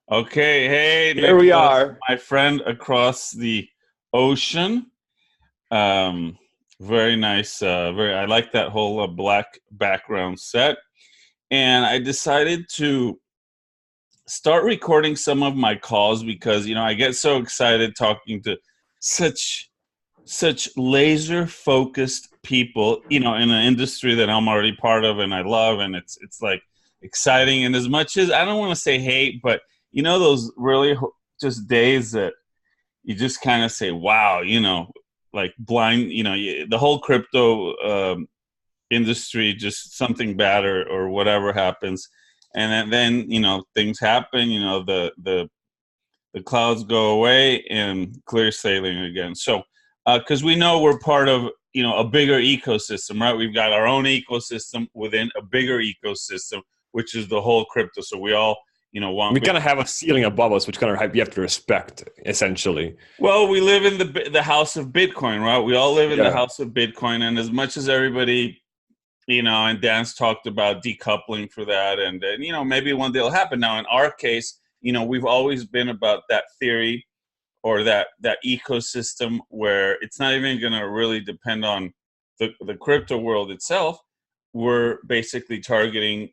Okay, hey Here we Nicholas, are. my friend across the ocean. Um, very nice. I like that whole black background set. And I decided to start recording some of my calls because I get so excited talking to such laser focused people, in an industry that I'm already part of and I love, and it's like exciting. And as much as I don't want to say hate, but those really just days that you just kind of say, wow, like blind, the whole crypto industry, just something bad or whatever happens. And then things happen, the clouds go away and clear sailing again. So, because we know we're part of a bigger ecosystem, right? We've got our own ecosystem within a bigger ecosystem, which is the whole crypto. So we all want. We kind of have a ceiling above us, which kind of you have to respect, essentially. Well, we live in the house of Bitcoin, right? We all live in the Yeah. house of Bitcoin, and as much as everybody, and Dan's talked about decoupling for that, and maybe one day it'll happen. Now, in our case, we've always been about that theory or that ecosystem where it's not even going to really depend on the crypto world itself. We're basically targeting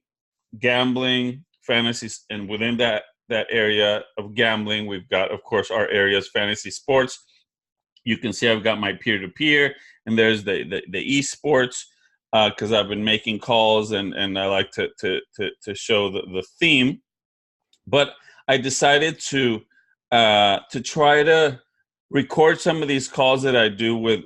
gambling, fantasies, and within that area of gambling, we've got, of course, our areas fantasy sports. You can see I've got my peer-to-peer, and there's the esports, because I've been making calls and I like to show the theme. But I decided to try to record some of these calls that I do with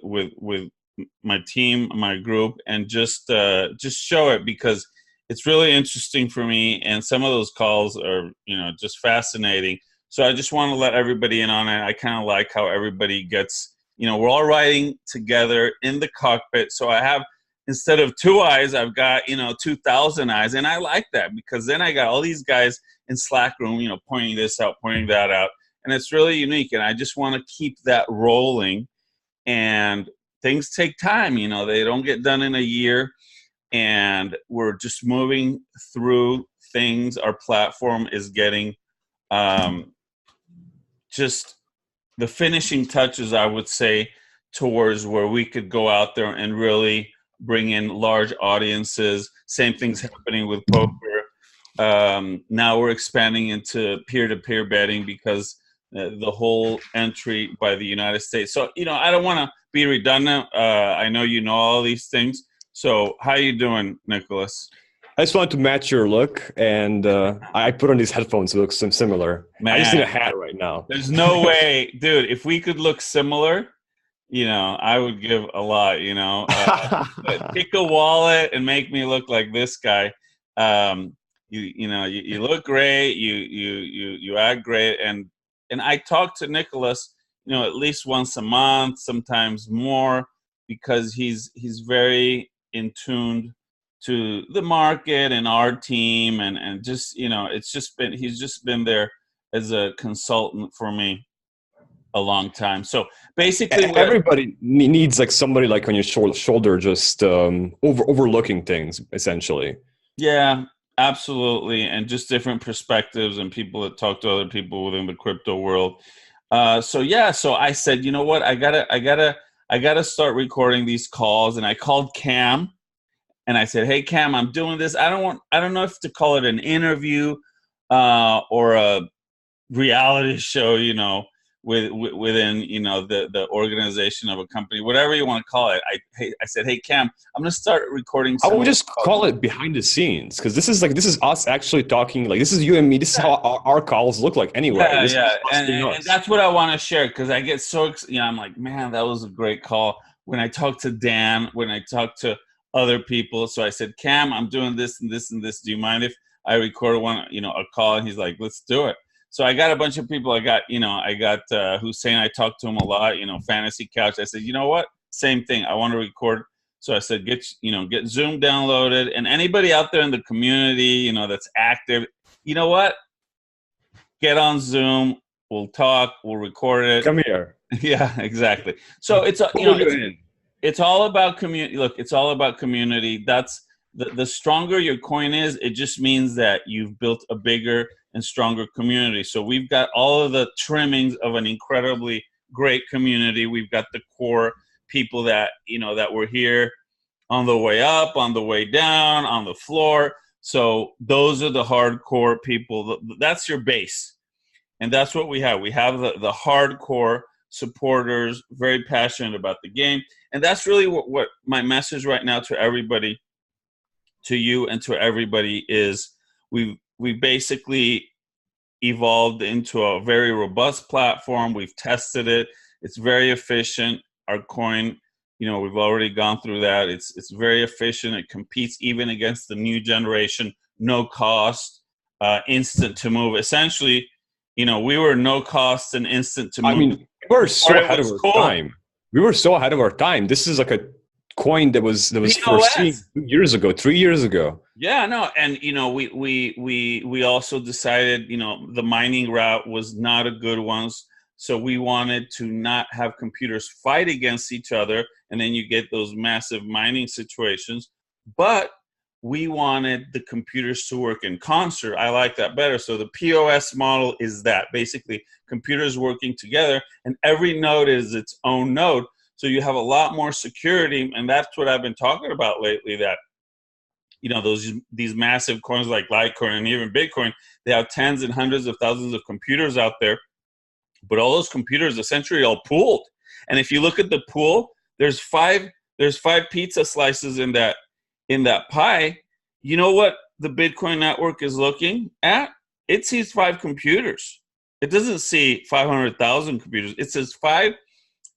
my team, my group, and just show it because it's really interesting for me. And some of those calls are just fascinating. So I just want to let everybody in on it. I kind of like how everybody gets, we're all riding together in the cockpit. So I have, instead of two eyes, I've got 2,000 eyes, and I like that because then I got all these guys in Slack room, pointing this out, pointing that out, and it's really unique. And I just want to keep that rolling. And things take time, they don't get done in a year, and we're just moving through things. Our platform is getting just the finishing touches, I would say, towards where we could go out there and really bring in large audiences. Same thing's happening with poker. Now we're expanding into peer-to-peer betting because the whole entry by the United States. So, I don't want to be redundant. I know you know all these things. So how you doing, Nicholas? I just wanted to match your look, and I put on these headphones to look similar. I just need a Man, hat right now. there's no way, dude. If we could look similar, I would give a lot. But pick a wallet and make me look like this guy. You look great. You act great, and I talk to Nicholas, at least once a month, sometimes more, because he's very in tune to the market and our team, and just he's just been there as a consultant for me a long time. So basically, Everybody needs like somebody like on your shoulder, just overlooking things, essentially. yeah, absolutely, and just different perspectives and people that talk to other people within the crypto world. So I said, you know what, I gotta start recording these calls, and I called Cam, and I said, hey Cam, I'm doing this. I don't know if to call it an interview or a reality show, within the organization of a company, whatever you want to call it. I said, hey Cam, I'm gonna start recording I some would of just the calls. call it behind the scenes, because this is us actually talking. Like, this is you and me. This is how our calls look like anyway. Yeah, This is yeah, us being and us. that's what I want to share because I get so I'm like, man, that was a great call. When I talk to Dan, when I talk to other people, so I said, Cam, I'm doing this and this and this. Do you mind if I record a call? And he's like, let's do it. So I got a bunch of people. I got Hussein. I talked to him a lot. Fantasy Couch. I said, you know what? Same thing. I want to record. So I said, get Zoom downloaded, and anybody out there in the community, that's active. You know what? Get on Zoom. We'll talk. We'll record it. Come here. Yeah, exactly. So it's Pull you in. it's all about community. Look, it's all about community. That's the stronger your coin is, it just means that you've built a bigger and stronger community. So we've got all of the trimmings of an incredibly great community. We've got the core people that, that were here on the way up, on the way down, on the floor. So those are the hardcore people. That's your base. And that's what we have. We have the hardcore supporters, very passionate about the game. And that's really what my message right now to everybody, to you and to everybody, is we basically evolved into a very robust platform. We've tested it. It's very efficient. Our coin, we've already gone through that. It's very efficient. It competes even against the new generation, no cost, instant to move. Essentially, we were no cost and instant to move. I mean, we were so ahead of our time. We were so ahead of our time. This is like a coin that was foreseen 2 years ago, 3 years ago. Yeah, no, and we also decided, the mining route was not a good one. So we wanted to not have computers fight against each other, and then you get those massive mining situations. But we wanted the computers to work in concert. I like that better. So the POS model is that, basically computers working together, and every node is its own node. So you have a lot more security, and that's what I've been talking about lately, that these massive coins like Litecoin and even Bitcoin, they have tens and hundreds of thousands of computers out there, but all those computers essentially all pooled. And if you look at the pool, there's five pizza slices in that pie. You know what the Bitcoin network is looking at? It sees 5 computers. It doesn't see 500,000 computers. It says 5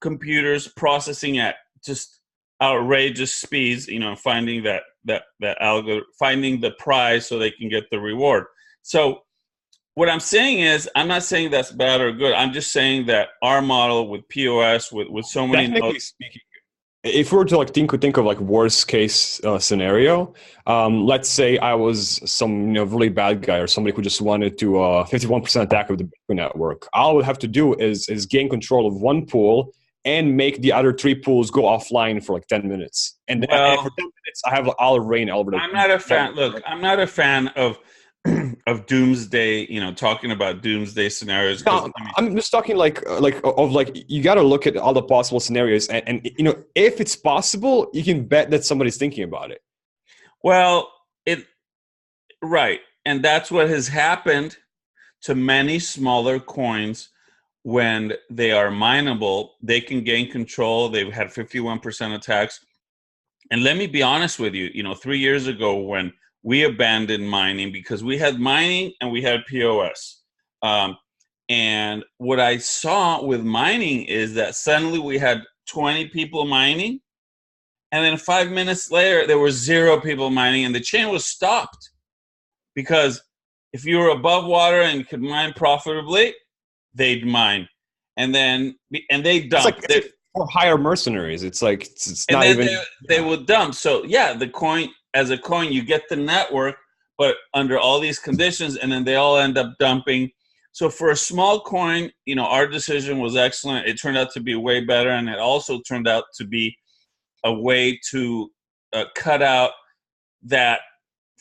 computers processing at just outrageous speeds, finding that algorithm, finding the prize so they can get the reward. So what I'm saying is, I'm not saying that's bad or good. I'm just saying that our model with POS, with so many technically speaking, if we were to think of like worst case scenario, let's say I was some really bad guy or somebody who just wanted to 51% attack of the Bitcoin network. All I would have to do is gain control of one pool and make the other 3 pools go offline for like 10 minutes. And for 10 minutes, I have all rain over the. I'm not a fan. Look, I'm not a fan of doomsday. Talking about doomsday scenarios. No, I'm just talking like you got to look at all the possible scenarios, and if it's possible, you can bet that somebody's thinking about it. Well, right, and that's what has happened to many smaller coins. When they are mineable, they can gain control. They've had 51% attacks. And let me be honest with you, 3 years ago when we abandoned mining, because we had mining and we had POS. And what I saw with mining is that suddenly we had 20 people mining. And then 5 minutes later, there were 0 people mining, and the chain was stopped. Because if you were above water and could mine profitably, they'd mine, and they dump. It's like for hire mercenaries. It's like it's not even. They would dump. So yeah, the coin, as a coin, you get the network, but under all these conditions, and then they all end up dumping. So for a small coin, our decision was excellent. It turned out to be way better, and it also turned out to be a way to cut out that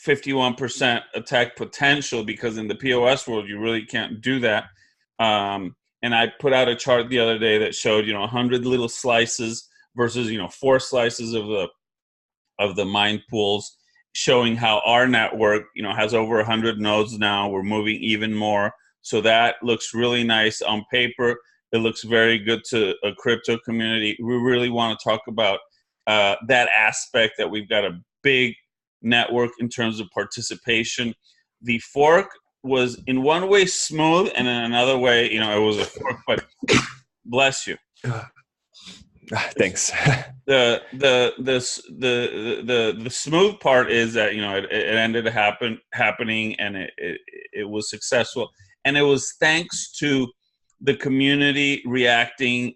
51% attack potential, because in the POS world, you really can't do that. And I put out a chart the other day that showed, 100 little slices versus, 4 slices of the mine pools, showing how our network, has over 100 nodes now. We're moving even more. So that looks really nice on paper. It looks very good to a crypto community. We really want to talk about that aspect, that we've got a big network in terms of participation. The fork was in one way smooth, and in another way, it was a fork. But bless you. Thanks. The smooth part is that it ended up happening, and it was successful, and it was thanks to the community reacting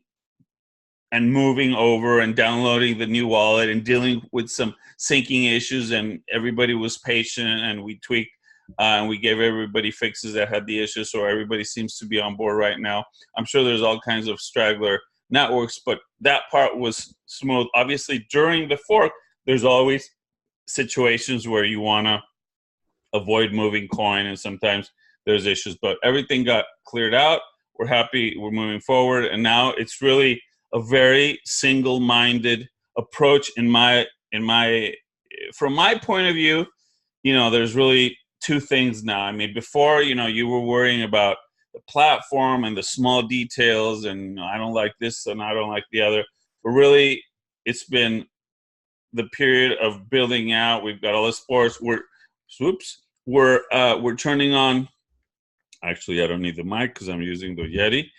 and moving over and downloading the new wallet and dealing with some syncing issues, and everybody was patient, and we tweaked. And we gave everybody fixes that had the issue, so everybody seems to be on board right now. I'm sure there's all kinds of straggler networks, but that part was smooth. Obviously, during the fork, there's always situations where you want to avoid moving coin, and sometimes there's issues, but everything got cleared out. We're happy. We're moving forward. And now it's really a very single-minded approach from my point of view. There's really two things now. I mean, before, you were worrying about the platform and the small details, and I don't like this and I don't like the other. But really, it's been the period of building out. We've got all the sports. We're turning on. Actually, I don't need the mic because I'm using the Yeti.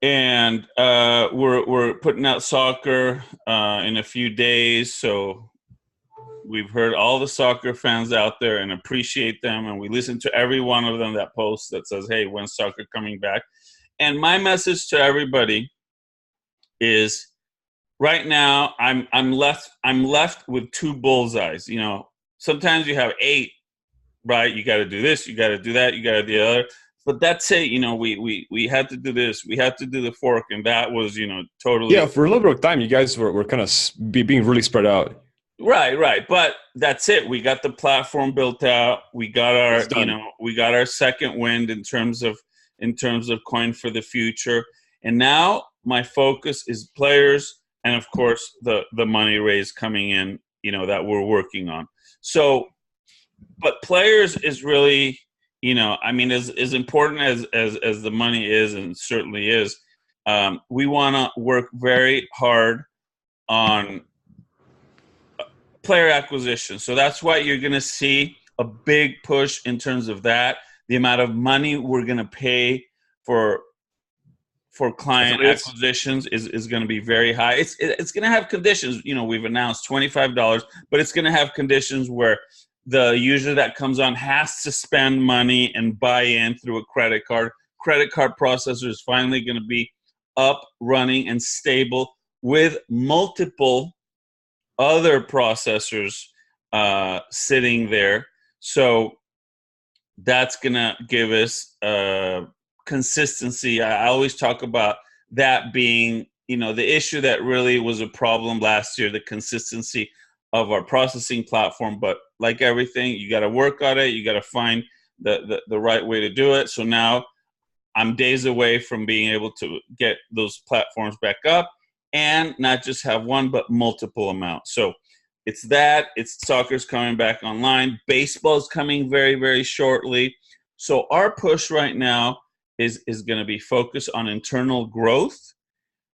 And we're putting out soccer in a few days. So we've heard all the soccer fans out there and appreciate them. And we listen to every one of them that posts that says, hey, when's soccer coming back? And my message to everybody is right now I'm left with two bullseyes. Sometimes you have 8, right? You got to do this, you got to do that, you got to do the other. But that's it. We had to do this. We had to do the fork, and that was, totally. Yeah, for a little bit of time, you guys were kind of being really spread out. Right. But that's it. We got the platform built out. We got our, we got our second wind in terms of coin for the future. And now my focus is players, and of course the money raised coming in, that we're working on. So, but players is really. As important as the money is, and certainly is, we want to work very hard on player acquisition. So that's why you're going to see a big push in terms of that. The amount of money we're going to pay for client acquisitions is going to be very high. It's going to have conditions. We've announced $25, but it's going to have conditions where the user that comes on has to spend money and buy in through a credit card. Credit card processor is finally going to be up, running, and stable with multiple other processors sitting there. So that's going to give us consistency. I always talk about that being, the issue that really was a problem last year, the consistency of our processing platform. But like everything, you got to work on it. You got to find the right way to do it. So now I'm days away from being able to get those platforms back up and not just have one, but multiple amounts. So it's soccer's coming back online. Baseball's coming very, very shortly. So our push right now is going to be focused on internal growth.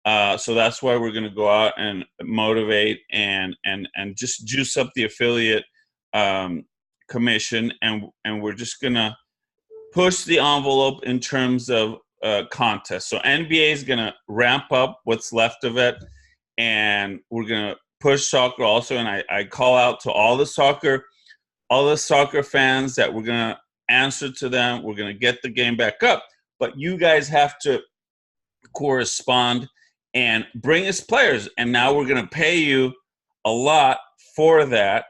So that's why we're going to go out and motivate and just juice up the affiliate commission, and we're just going to push the envelope in terms of contests. So NBA is going to ramp up what's left of it, and we're going to push soccer also. And I call out to all the soccer fans that we're going to answer to them. We're going to get the game back up, but you guys have to correspond and bring us players. And now we're going to pay you a lot for that.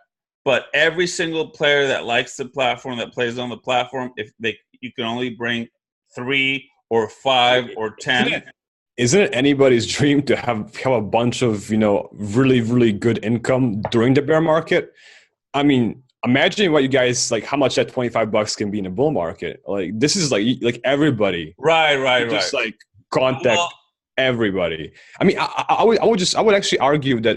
But every single player that likes the platform, that plays on the platform, you can only bring 3 or 5 or 10. Isn't it anybody's dream to have a bunch of, really, really good income during the bear market? I mean, imagine what you guys, like how much that $25 can be in a bull market. Like this is like everybody. Right. Just like contact everybody. I mean, I would actually argue that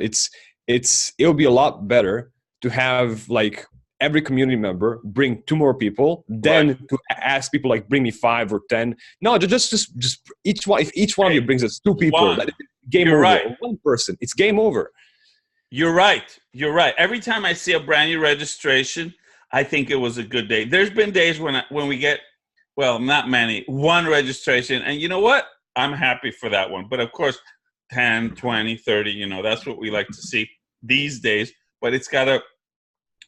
it'll be a lot better to have like every community member bring 2 more people than to ask people like bring me 5 or 10. No, just each one. If each one of you brings us 2 people, game over. Right. 1 person, it's game over. You're right. Every time I see a brand new registration, I think it was a good day. There's been days when we get, well, not many, 1 registration, and you know what? I'm happy for that one. But of course, 10, 20, 30, that's what we like to see these days. But it's got to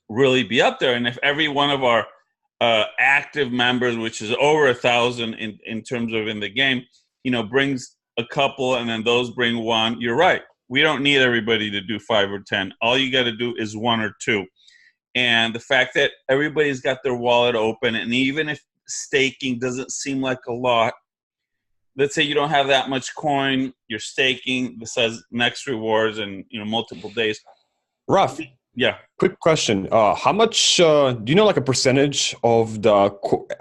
really be up there. And if every one of our active members, which is over 1,000 in terms of in the game, brings a couple, and then those bring 1, you're right. We don't need everybody to do 5 or 10. All you got to do is 1 or 2. And the fact that everybody's got their wallet open, and even if staking doesn't seem like a lot, let's say you don't have that much coin, you're staking, this has next rewards and multiple days. Rough. Yeah. Quick question. How much do you know like a percentage of the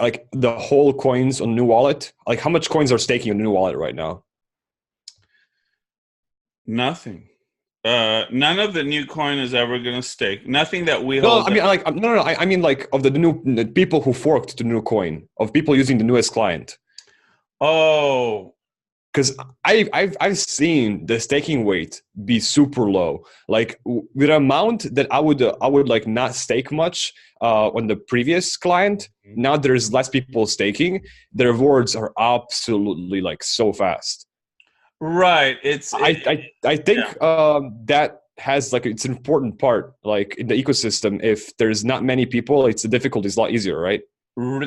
like the whole coins on new wallet? Like how much coins are staking on the new wallet right now? Nothing. None of the new coin is ever going to stake. Nothing that we No, hold. I mean like no, I mean like of the people who forked the new coin, of people using the newest client. Oh, Because I've seen the staking weight be super low. Like with the amount that I would like not stake much on the previous client. Now there's less people staking. The rewards are absolutely like so fast. right. I Yeah. think that has like it's an important part like in the ecosystem. If there's not many people, it's the difficulty is a lot easier, right?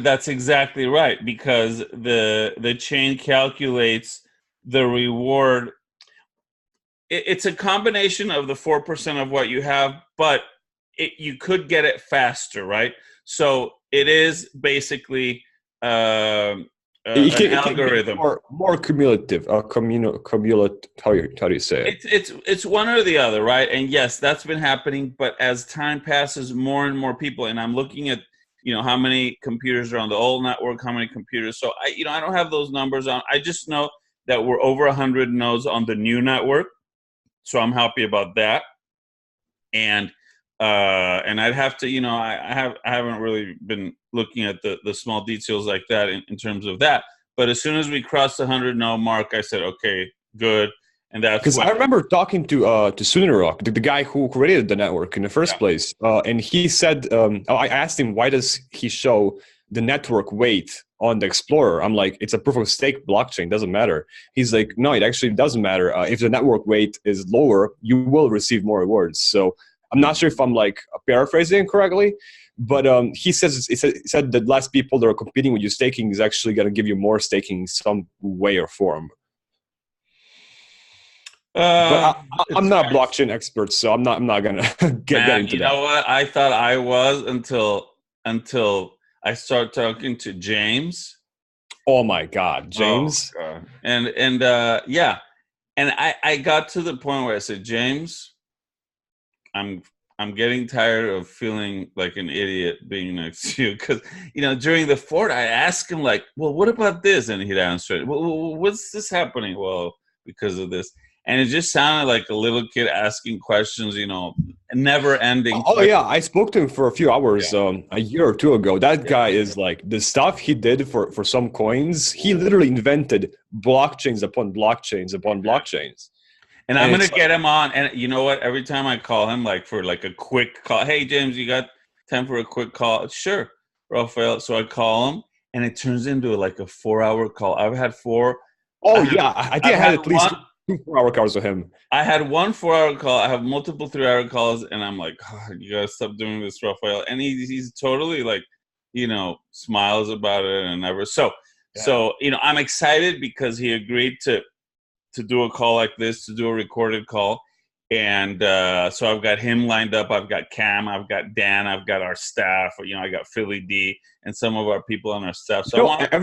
That's exactly right, because the chain calculates the reward. It's a combination of the 4% of what you have, but you could get it faster, right? So it is basically an It can be algorithm. more cumulative. Cumulative. How do you say it? It's one or the other, right? And yes, that's been happening. But as time passes, more and more people, and I'm looking at how many computers are on the old network, how many computers. So I don't have those numbers on. I just know that we're over 100 nodes on the new network, so I'm happy about that. And I'd have to, I haven't really been looking at the small details like that in terms of that. But as soon as we crossed the 100 node mark, I said, okay, good. And that's Because when. I remember talking to Sunirok, the guy who created the network in the first place, and he said, I asked him why does he show the network weight on the Explorer? I'm like, it's a proof of stake blockchain, doesn't matter. He's like, no, it actually doesn't matter. If the network weight is lower, you will receive more rewards. So I'm not sure if I'm like paraphrasing correctly, but he said that less people that are competing with you staking is actually going to give you more staking some way or form. But It I'm not a depends. blockchain expert, so I'm not gonna get Man, into you that. know what? I thought I was until I started talking to James. Oh my God, Oh James. God. And yeah. And I got to the point where I said, James, I'm I'm getting tired of feeling like an idiot being next to you, because during the fort I asked him, like, well, what about this, and he'd answer it, well, what's this happening, well, because of this. And it just sounded like a little kid asking questions, never ending Oh yeah, questions. I spoke to him for a few hours Yeah, a year or two ago. That yeah, guy is like the stuff he did for some coins. He literally invented blockchains upon blockchains upon yeah. blockchains, And I'm and gonna it's like, get him on. And you know what? Every time I call him, like for like a quick call, hey James, you got time for a quick call? Sure, Rafael. So I call him, and it turns into like a 4 hour call. I've had four. I oh have, yeah, I think I've I had had at least one. two 4 hour cars with him. I had one 4 hour call. I have multiple 3 hour calls, and I'm like, oh, you gotta stop doing this, Rafael. And he's totally like, smiles about it and never. Yeah. So I'm excited because he agreed to do a call like this, to do a recorded call. And so I've got him lined up. I've got Cam. I've got Dan. I've got our staff. I got Philly D and some of our people on our staff. So I want to.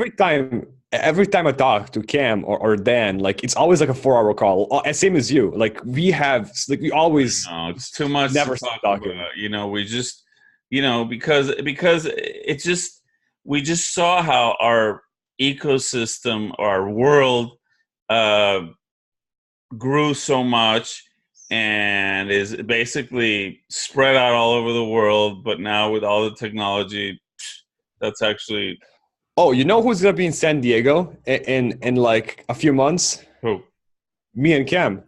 Every time I talk to Cam or Dan, like it's always like a 4 hour call. Same as you. Like we always No, it's too much to never stop talk talking. about. We just, because it's just, we just saw how our ecosystem, our world, uh, grew so much and is basically spread out all over the world. But now with all the technology, that's actually Oh, you know who's gonna be in San Diego in like a few months? who. Me and Cam.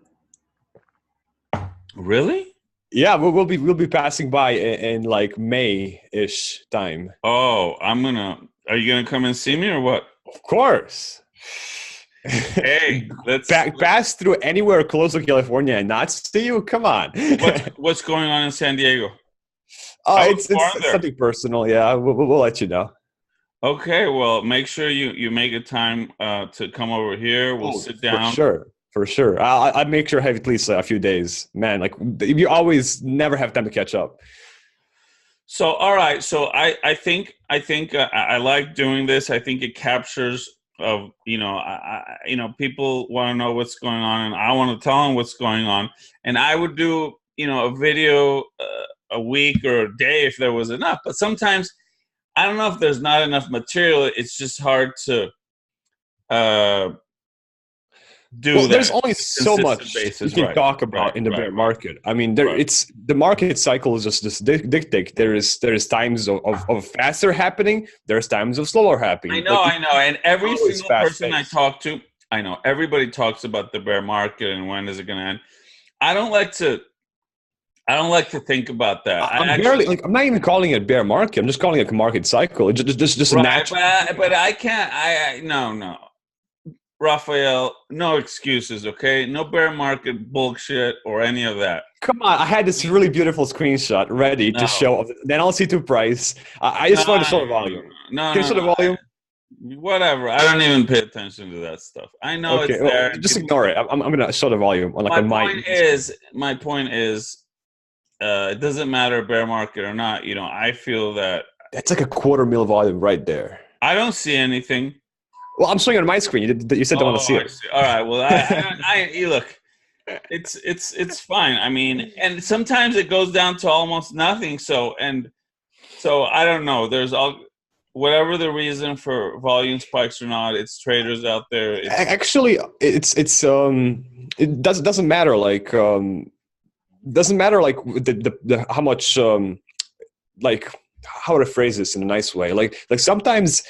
Really? Yeah, we'll be passing by in like May ish time. Oh, are you gonna come and see me or what? Of course. Hey, let's. Pass through anywhere close to California and not see you? Come on. What's going on in San Diego? I was It's born there. something personal. Yeah, we'll let you know. Okay, well, make sure you make a time to come over here. We'll Oh, sit for down. sure, for sure. I'll make sure I have at least a few days. Man, like you always never have time to catch up. So, all right. So, I think I like doing this. I think it captures of people want to know what's going on, and I want to tell them what's going on. And I would do a video. a week or a day if there was enough. But sometimes I don't know if there's not enough material. It's just hard to uh, do Well, there's that only on a so consistent much you basis. can Right, talk right, about in the right, bear right, market. I mean, right. it's the market cycle is just dictate. There is times of faster happening. There's times of slower happening. Like I know. And every always single fast person I paced. talk to, I know everybody talks about the bear market and when is it going to end. I don't like to. I don't like to think about that. I I'm barely actually like I'm not even calling it bear market. I'm just calling it a market cycle. It's just a right, natural. but I can't. No, Raphael, no excuses. Okay, no bear market bullshit or any of that. Come on, I had this really beautiful screenshot ready to No, show the NLC2 price. I no, just wanted to show the volume. Can you show the no. volume? Whatever. I don't even pay attention to that stuff. I know Okay, it's well, there and just people ignore say. it. I'm gonna show the volume on like My on my point screen. is, it doesn't matter bear market or not. I feel that That's like a quarter mil volume right there. I don't see anything. Well, I'm showing it on my screen. You said don't want to Oh, see I see. All right. Well, you look. It's fine. I mean, and sometimes it goes down to almost nothing. So I don't know. There's all whatever the reason for volume spikes or not. It's traders out there. It's Actually, it doesn't matter. Doesn't matter like the how much like how to phrase this in a nice way. Like sometimes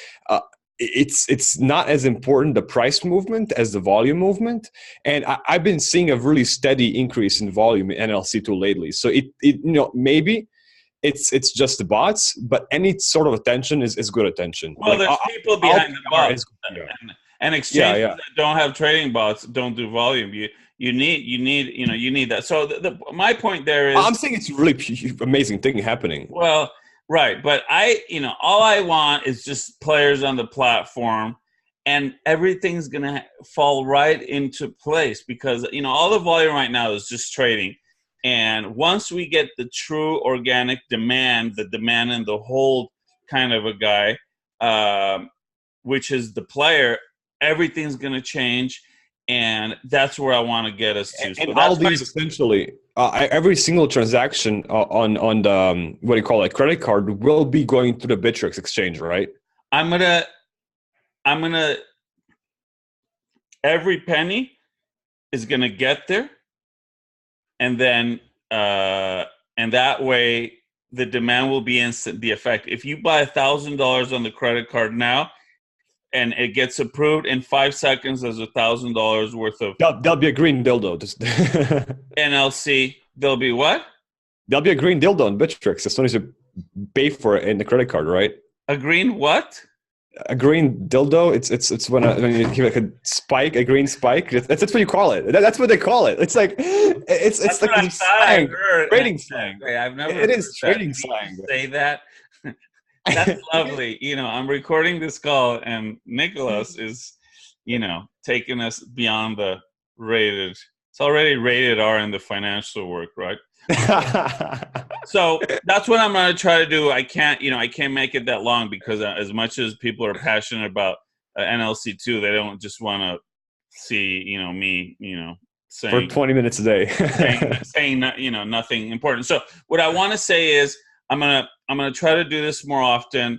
it's not as important the price movement as the volume movement, and I've been seeing a really steady increase in volume in NLC2 lately. So it maybe it's just the bots, but any sort of attention is good attention. well, Like there's people I'll behind the PR bots, is yeah. and Yeah, exchanges yeah. that don't have trading bots don't do volume. You need that. So my point there is I'm saying it's a really amazing thing happening. well, right, but all I want is just players on the platform, and everything's gonna fall right into place because all the volume right now is just trading, and once we get the true organic demand, the demand and the hold kind of a guy, which is the player, everything's gonna change, and that's where I want to get us to. And So all that's my these essentially every single transaction on the what do you call it, credit card will be going through the Bittrex exchange, right? I'm gonna I'm gonna every penny is gonna get there, and then and that way the demand will be instant. The effect. If you buy $1,000 on the credit card now, and it gets approved in 5 seconds, there's $1,000 worth of There'll be a green dildo. NLC. There'll be what? There'll be a green dildo on Bittrex as soon as you pay for it in the credit card, right? A green what? A green dildo. It's when you give like a spike, a green spike. That's what you call it. That's what they call it. It's like it's That's like what I this thought I slang, heard. trading slang. Wait, I've never It heard is that. trading Did you slang. just say that? That's lovely. I'm recording this call, and Nicholas is, taking us beyond the rated. It's already rated R in the financial work, right? So that's what I'm going to try to do. I can't make it that long because as much as people are passionate about NLC2, they don't just want to see, me, For saying 20 minutes a day. saying nothing important. So what I want to say is I'm gonna try to do this more often.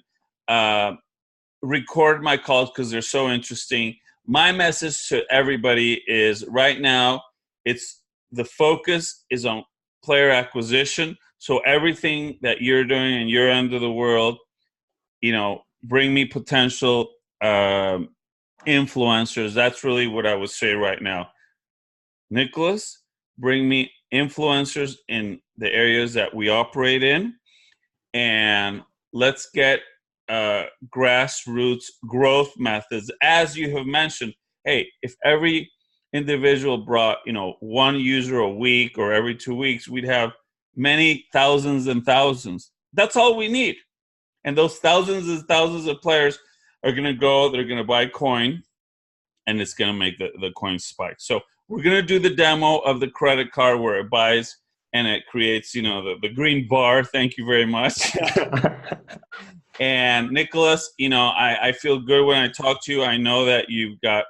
Record my calls because they're so interesting. My message to everybody is right now it's the focus is on player acquisition. So everything that you're doing in your end of the world, bring me potential influencers. That's really what I would say right now. Nicholas, bring me influencers in the areas that we operate in, and let's get grassroots growth methods. As you have mentioned, hey, if every individual brought, one user a week or every 2 weeks, we'd have many thousands and thousands. That's all we need. And those thousands and thousands of players are going to go, they're going to buy coin, and it's going to make the coin spike. So we're going to do the demo of the credit card where it buys and it creates, the green bar. Thank you very much. And Nicholas, I feel good when I talk to you. I know that you've got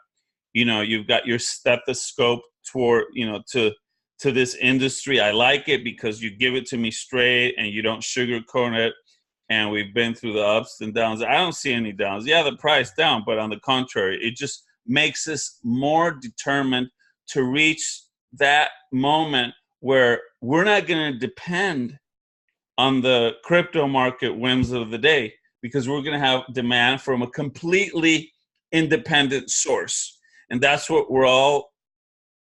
your stethoscope toward, to to this industry. I like it because you give it to me straight and you don't sugarcoat it. And we've been through the ups and downs. I don't see any downs. Yeah, the price down, but on the contrary, it just makes us more determined to reach that moment where we're not going to depend on the crypto market whims of the day, because we're going to have demand from a completely independent source. And that's what we're all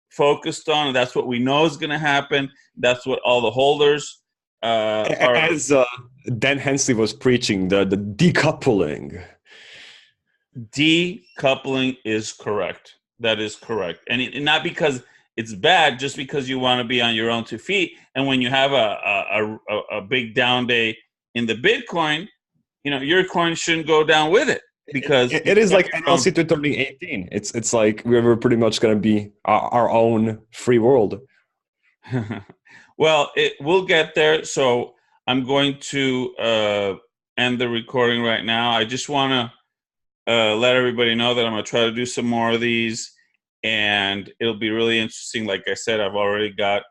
focused on. And that's what we know is going to happen. That's what all the holders are. As Dan Hensley was preaching, the decoupling. Decoupling is correct. That is correct. And not because it's bad, just because you want to be on your own 2 feet. And when you have a big down day in the Bitcoin, your coin shouldn't go down with it, because it is like NLC2 2018. It's like we're pretty much going to be our own free world. Well, we'll get there. So I'm going to end the recording right now. I just want to let everybody know that I'm going to try to do some more of these, and it'll be really interesting. Like I said, I've already got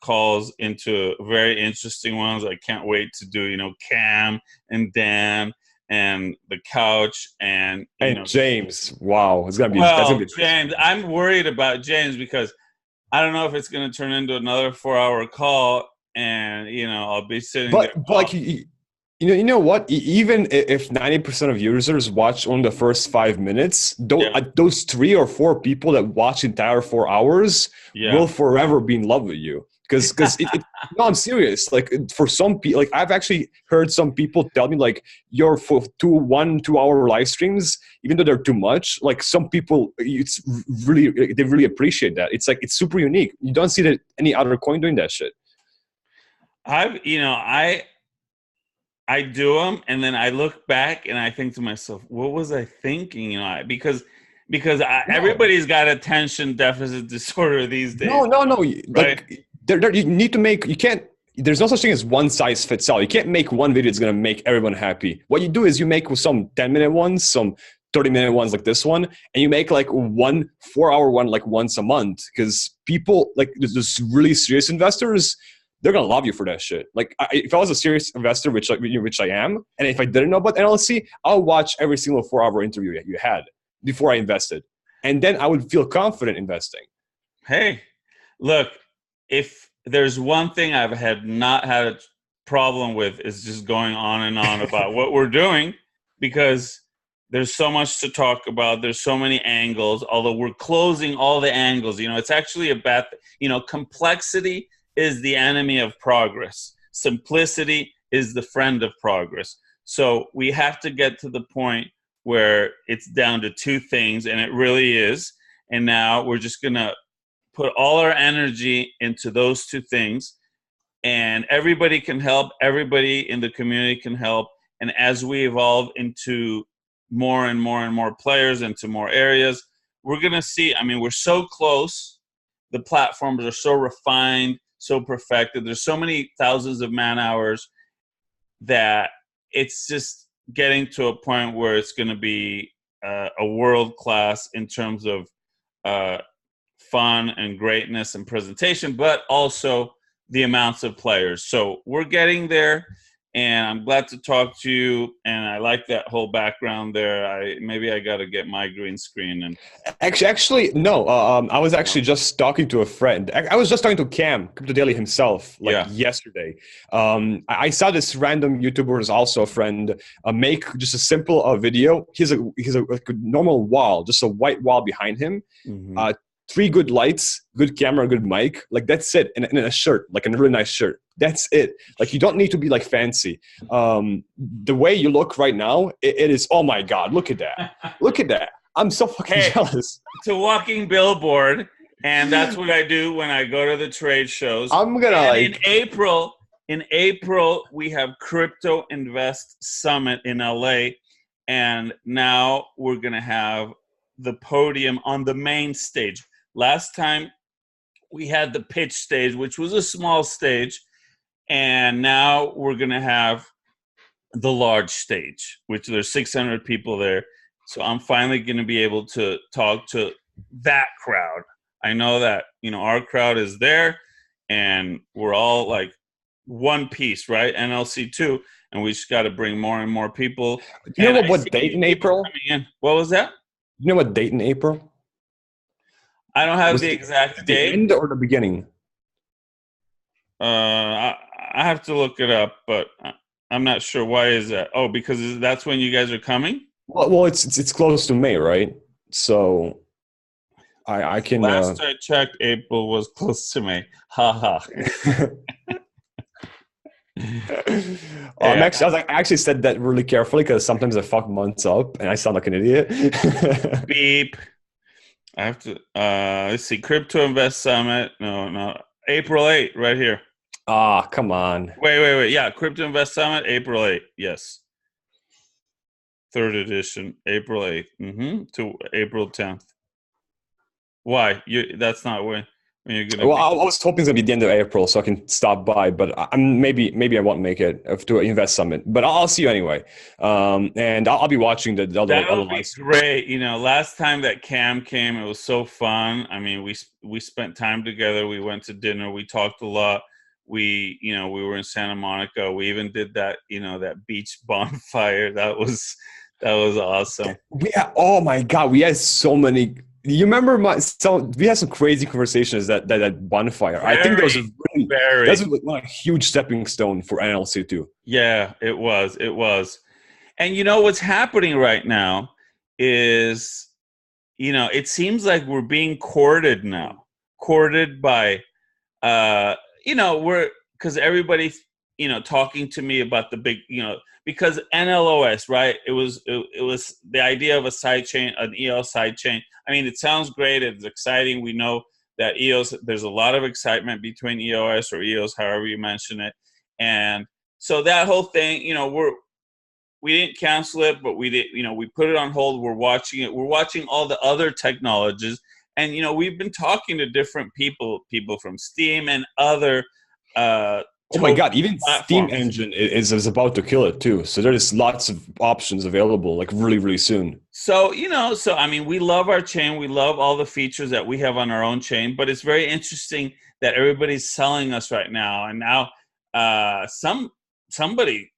calls into very interesting ones. I can't wait to do, Cam and Dan and the couch and James. Wow, it's gonna be. Well, that's gonna be James, I'm worried about James because I don't know if it's going to turn into another 4-hour call, and I'll be sitting there. But like you know what? Even if 90% of users watch on the first 5 minutes, those 3 or 4 people that watch entire 4 hours will forever be in love with you. Because no, I'm serious. Like for some people, like I've actually heard some people tell me like your 2 hour live streams, even though they're too much, like some people, it's really, they really appreciate that. It's like, it's super unique. You don't see that any other coin doing that shit. I do them, and then I look back and I think to myself, what was I thinking? Because everybody's got attention deficit disorder these days. No. Right? Like you need to make. You can't. There's no such thing as one size fits all. You can't make one video that's gonna make everyone happy. What you do is you make some 10-minute ones, some 30-minute ones like this one, and you make like 1 4-hour one like once a month. Because people like there's really serious investors. They're gonna love you for that shit. Like, if I was a serious investor, which I am, and if I didn't know about NLC, I'll watch every single 4-hour interview you had before I invested, and then I would feel confident investing. Hey, look, if there's one thing I've not had a problem with is just going on and on about what we're doing, because there's so much to talk about. There's so many angles. Although we're closing all the angles, it's actually a bad. Complexity is the enemy of progress. Simplicity is the friend of progress. So we have to get to the point where it's down to 2 things, and it really is. And now we're just going to put all our energy into those 2 things, and everybody can help. Everybody in the community can help. And as we evolve into more and more and more players, into more areas, we're going to see, we're so close. The platforms are so refined, so perfected. There's so many thousands of man hours that it's just getting to a point where it's going to be a world class in terms of fun and greatness and presentation, but also the amounts of players. So we're getting there, and I'm glad to talk to you. And I like that whole background there. Maybe I got to get my green screen. And actually, no. I was actually just talking to a friend. I was just talking to Cam Crypto Daily himself, yesterday. I saw this random YouTuber is also a friend make just a simple video. He's a normal wall, just a white wall behind him. Mm-hmm. 3 good lights, good camera, good mic. Like that's it, and a shirt, like a really nice shirt. That's it. Like you don't need to be like fancy. The way you look right now, it is. Oh my God! Look at that! Look at that! I'm so fucking jealous. It's a walking billboard, and that's what I do when I go to the trade shows. I'm gonna In April, we have Crypto Invest Summit in LA, and now we're gonna have the podium on the main stage. Last time we had the pitch stage, which was a small stage, and now we're going to have the large stage, which there's 600 people there. So I'm finally going to be able to talk to that crowd I know that, our crowd is there and we're all like one piece, right? NLC2. And we just got to bring more and more people. Do you And know I what see date in people April? coming in. What was that? You know what date in April? I don't have Was the it exact the date. end or the beginning? I have to look it up, but I'm not sure. Why is that? Oh, because that's when you guys are coming? Well, it's close to May, right? So I can. Last I checked, April was close to May. Ha ha. Yeah. I actually said that really carefully because sometimes I fuck months up and I sound like an idiot. Beep. I have to. Let's see. Crypto Invest Summit. No. April 8th, right here. Ah, come on. Wait. Yeah, Crypto Invest Summit, April 8th. Yes. Third edition, April 8th. To April 10th. Why? That's not when you're gonna Well, be. I was hoping it's gonna be the end of April so I can stop by, but I'm maybe I won't make it to Invest Summit, but I'll see you anyway. And I'll be watching the That other would be live streams. great. Last time that Cam came, it was so fun. I mean, we spent time together. We went to dinner. We talked a lot. We were in Santa Monica. We even did that, that beach bonfire. That was awesome. Oh my God, we had so many. You remember we had some crazy conversations that bonfire. I think that was like a huge stepping stone for NLC2. Yeah, it was. It was. And what's happening right now is, it seems like we're being courted now. Courted by we're because everybody's talking to me about the big because NLOS, right? It was the idea of a side chain, an EOS side chain. I mean, it sounds great, it's exciting. We know that EOS, there's a lot of excitement between EOS or EOS, however you mention it. And so that whole thing, we didn't cancel it, but we did, we put it on hold. We're watching it. We're watching all the other technologies. And, we've been talking to different people from Steam and other Oh my God, even Steam platforms. Engine is about to kill it too. So there's lots of options available, like really, really soon. So, I mean, we love our chain. We love all the features that we have on our own chain, but it's very interesting that everybody's selling us right now. And now somebody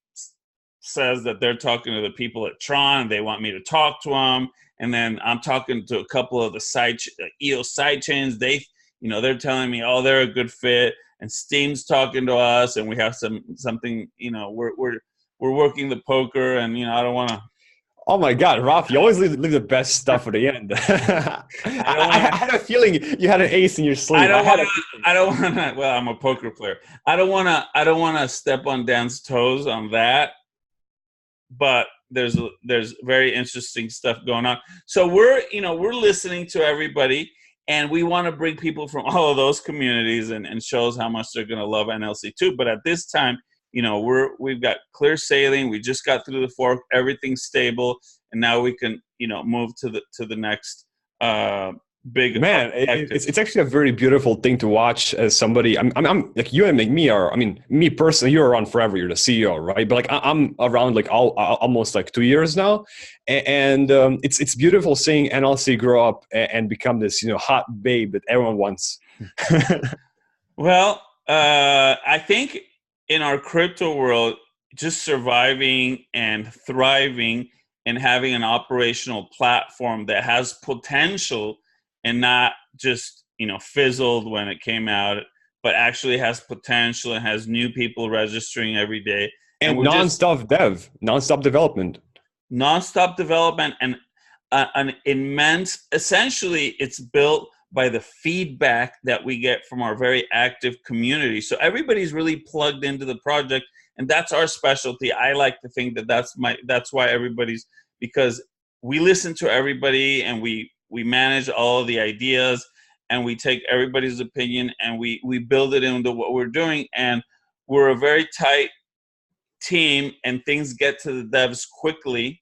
says that they're talking to the people at Tron and they want me to talk to them. And then I'm talking to a couple of the EOS side chains. They're telling me, oh, they're a good fit. And Steam's talking to us, and we have something. We're working the poker, and I don't want to. Oh my God, Ralph, you always leave the best stuff for the end. I had a feeling you had an ace in your sleeve. I don't want to. Well, I'm a poker player. I don't want to step on Dan's toes on that. But there's very interesting stuff going on. So we're listening to everybody, and we want to bring people from all of those communities and shows how much they're going to love NLC2. But at this time, we've got clear sailing. We just got through the fork. Everything's stable, and now we can move to the next big. Man, it's actually a very beautiful thing to watch as somebody. I'm like you and me are. I mean, me personally, you're around forever. You're the CEO, right? But like I'm around like almost like 2 years now, and it's beautiful seeing NLC grow up and become this hot babe that everyone wants. Well, I think in our crypto world, just surviving and thriving and having an operational platform that has potential and not just fizzled when it came out, but actually has potential and has new people registering every day, and nonstop development, and an immense. Essentially, it's built by the feedback that we get from our very active community. So everybody's really plugged into the project, and that's our specialty. I like to think that that's why everybody's, because we listen to everybody and we manage all of the ideas and we take everybody's opinion and we build it into what we're doing. And we're a very tight team, and things get to the devs quickly,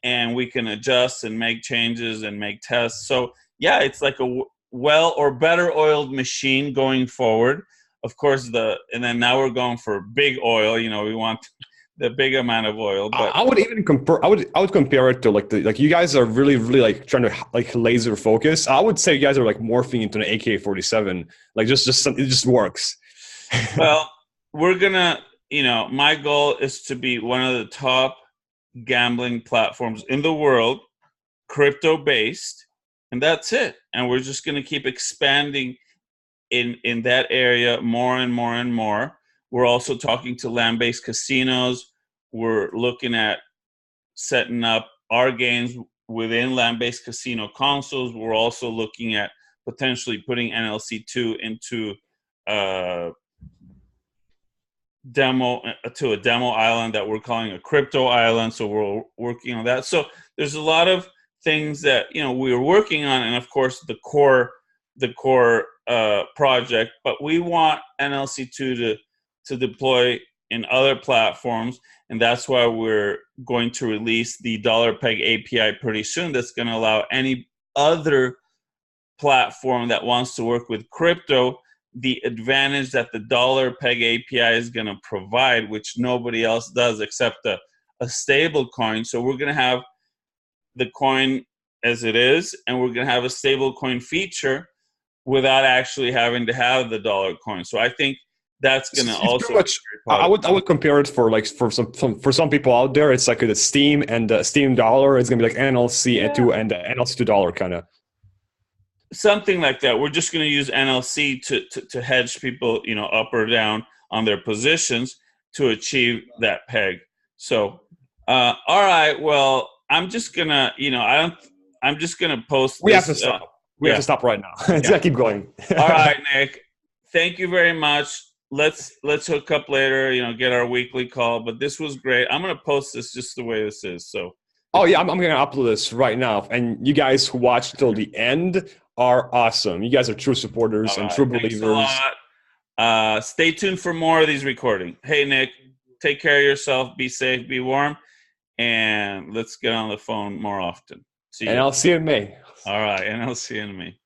and we can adjust and make changes and make tests. So yeah, it's like a well or better oiled machine going forward. Of course, and then now we're going for big oil. We want the big amount of oil. But I would even compare. I would compare it to like you guys are really like trying to like laser focus. I would say you guys are like morphing into an AK-47. Like it just works. well, we're gonna, my goal is to be one of the top gambling platforms in the world, crypto based, and that's it. And we're just gonna keep expanding in that area more and more and more. We're also talking to land-based casinos. We're looking at setting up our games within land-based casino consoles. We're also looking at potentially putting NLC2 into a demo island that we're calling a crypto island. So we're working on that. So there's a lot of things that we're working on, and of course the core project. But we want NLC2 to deploy in other platforms, and that's why we're going to release the dollar peg API pretty soon. That's going to allow any other platform that wants to work with crypto the advantage that the dollar peg API is going to provide, which nobody else does except a stable coin. So we're going to have the coin as it is, and we're going to have a stable coin feature without actually having to have the dollar coin. So I think that's going to also much, I would compare it for some people out there. It's like the Steam and the Steam dollar. It's going to be like NLC2 and the NLC2 dollar kind of. Something like that. We're just going to use NLC to hedge people, up or down on their positions to achieve that peg. So, all right. Well, I'm just gonna, I'm just gonna post. We have to stop. We have to stop right now. It's gonna keep going. All right, Nick. Thank you very much. Let's hook up later. Get our weekly call. But this was great. I'm gonna post this just the way this is. So. Oh yeah, I'm gonna upload this right now. And you guys who watched till the end are awesome. You guys are true supporters and true believers. Thanks a lot. Stay tuned for more of these recordings. Hey, Nick, take care of yourself. Be safe. Be warm. And let's get on the phone more often. See you. And I'll see you in May. All right. And I'll see you in May.